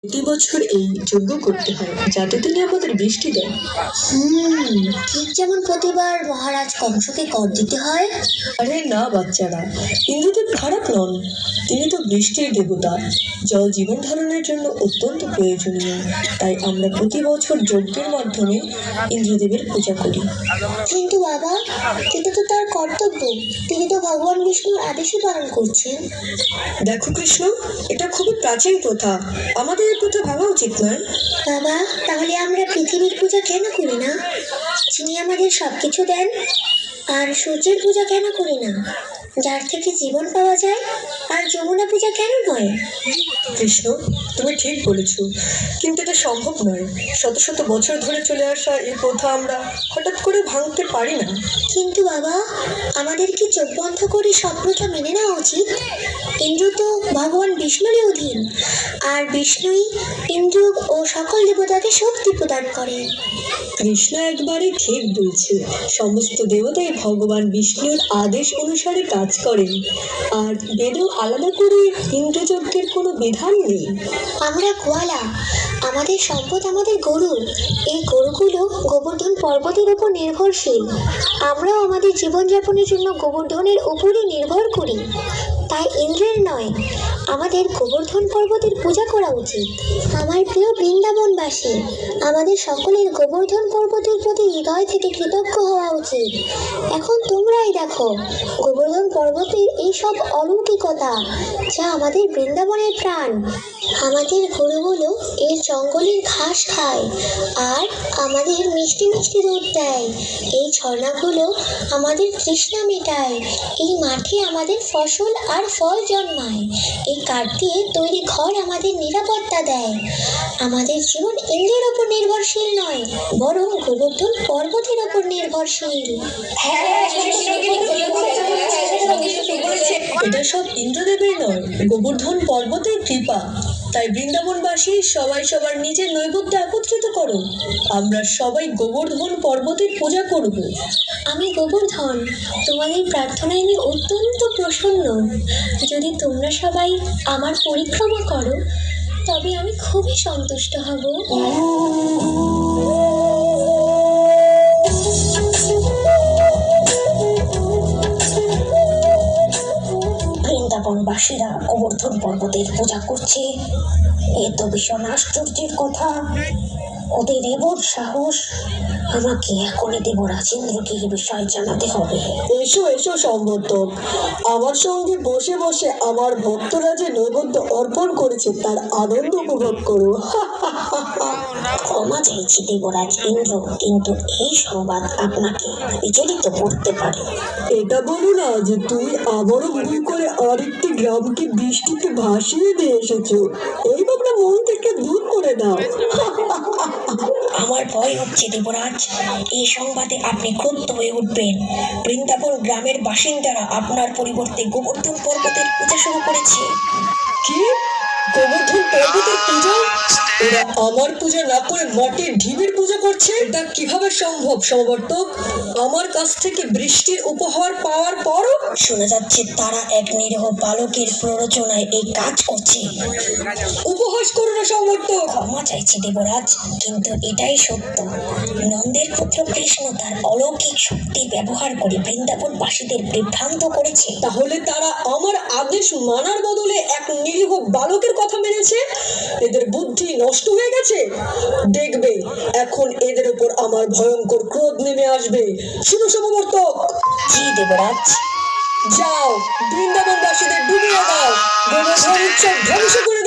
প্রতি বছর এই যজ্ঞ করতে হয় যাতে তিনি আমাদের বৃষ্টি দেন। ঠিক যেমন প্রতিবার মহারাজ কংসকে কর দিতে হয়। আরে না বাচ্চারা, ইন্দ্রদেব খারাপ নন, তিনি তো বৃষ্টির দেবতা। জল জীবন ধারণের জন্য অত্যন্ত প্রয়োজনীয়, তাই আমরা প্রতি বছর যজ্ঞের মাধ্যমে ইন্দ্রদেবের পূজা করি। কিন্তু বাবা, এটা তো তার কর্তব্য, তিনি তো ভগবান বিষ্ণুর আদেশই পালন করছেন। দেখো কৃষ্ণ, এটা খুবই প্রাচীন প্রথা, আমাদের এই প্রথা ভাবা উচিত নয়। বাবা, তাহলে আমরা পৃথিবীর পূজা কেন করি না, যিনি আমাদের সবকিছু দেন? আর সূর্যের পূজা কেন করি না, যার থেকে জীবন পাওয়া যায়? আর যমুনা পূজা কেন নয়? কৃষ্ণ, তুমি ঠিক বলেছ, কিন্তু এটা সম্ভব নয়। শত শত বছর ধরে চলে আসা এই প্রথা আমরা হঠাৎ করে ভাঙতে পারি না। কিন্তু বাবা, আমাদের কি চোখ বন্ধ করে সব প্রথা মেনে নেওয়া উচিত? ইন্দ্র তো ভগবান বিষ্ণুরই অধীন, আর বিষ্ণুই ইন্দ্র ও সকল দেবতাকে শক্তি প্রদান করেন। কৃষ্ণ একবারে ঠিক বলছে, সমস্ত দেবতাই ভগবান বিষ্ণুর আদেশ অনুসারে কাজ করেন, আর বেদেও আলাদা করে ইন্দ্রযজ্ঞের কোনো বিধান নেই। আমরা গোয়ালা, আমাদের সম্পদ আমাদের গরু। এই গরুগুলো গোবর্ধন পর্বতের উপর নির্ভরশীল। আমরাও আমাদের জীবনযাপনের জন্য গোবর্ধনের উপরই নির্ভর করি। তাই ইন্দ্রের নয়, আমাদের গোবর্ধন পর্বতের পূজা করা উচিত। আমার প্রিয় বৃন্দাবনবাসী, আমাদের সকলের গোবর্ধন পর্বতের প্রতি হৃদয় থেকে কৃতজ্ঞ হওয়া উচিত। এখন তোমরাই দেখো গোবর্ধন পর্বতের এই সব অলৌকিকতা, যা আমাদের বৃন্দাবনের প্রাণ। আমাদের গরুগুলো এর জঙ্গলের ঘাস খায় আর আমাদের মিষ্টি মিষ্টি দুধ দেয়। এই ঝর্ণাগুলো আমাদের তৃষ্ণা মেটায়। এই মাঠে আমাদের ফসল আর ফল জন্মায়। এই কাঠ দিয়ে তৈরি ঘর আমাদের নিরাপত্তা দেয়। আমাদের জীবন ইন্দ্রের ওপর নির্ভরশীল নয়, বরং গোবর্ধন পর্বতের ওপর নির্ভরশীল। এটা সব ইন্দ্রদেবের নয়, গোবর্ধন পর্বতের কৃপা। তাই বৃন্দাবনবাসী সবাই সবার নিজের নৈবেদ্য একত্রিত করো, আমরা সবাই গোবর্ধন পর্বতের পূজা করব। আমি গোবর্ধন, তোমাদের প্রার্থনায় আমি অত্যন্ত প্রসন্ন। যদি তোমরা সবাই আমার পরিক্রমা করো, তবে আমি খুবই সন্তুষ্ট হব। বৃন্দাবনবাসীরা গোবর্ধন পর্বতের পূজা করছে, এ তো ভীষণ আশ্চর্যের কথা। ওদের এমন সাহস! আমাকে এখনই দেবরাজ ইন্দ্রকে এই বিষয় জানাতে হবে। এসো এসো সম্বর্ধক, আমার সঙ্গে বসে বসে আমার ভক্তরা যে নৈবেদ্য অর্পণ করেছে তার আনন্দ উপভোগ করো। ক্ষমা চাইছি দেবরাজ ইন্দ্র, কিন্তু এই সংবাদ আপনাকে বিচলিত করতে পারে। এটা বলো না যে তুমি আবারও ভুল করে আরেকটি গ্রামকে বৃষ্টিতে ভাসিয়ে দিয়ে এসেছো। এই ভাবনা মন থেকে দূর করে দাও। আমার ভয় হচ্ছে দেবরাজ, এই সংবাদে আপনি ক্রুদ্ধ হয়ে উঠবেন। বৃন্দাবন গ্রামের বাসিন্দারা আপনার পরিবর্তে গোবর্ধন পর্বতের পূজা শুরু করেছে। কি? গোবর্ধন পর্বতের পূজা? ওরা আমার পূজা না করে মাটির ঢিবির পূজা করছে? এটা কিভাবে সম্ভব সমবর্তক? আমার কাছ থেকে বৃষ্টির উপহার পাওয়ার পরও? শোনা যাচ্ছে তারা এক নিরীহ বালকের প্ররোচনায় এই কাজ করছে। উপহাস করো না সমবর্তক। ক্ষমা চাইছি দেবরাজ, কিন্তু এটাই সত্য। নন্দের পুত্র কৃষ্ণ তার অলৌকিক শক্তি ব্যবহার করে বৃন্দাবনবাসীদের বিভ্রান্ত করেছে। তাহলে তারা আমার আদেশ মানার বদলে এক নিরীহ বালকের কথা মেনেছে। এদের বুদ্ধি নষ্ট হয়ে গেছে। দেখবে এখন এদের উপর আমার ভয়ঙ্কর ক্রোধ নেমে আসবে। শুনো সমবর্তক। জি দেবরাজ। যাও, বৃন্দাবনবাসীদের ডুবিয়ে দাও, গোবর্ধন উৎসব ধ্বংস করে দাও।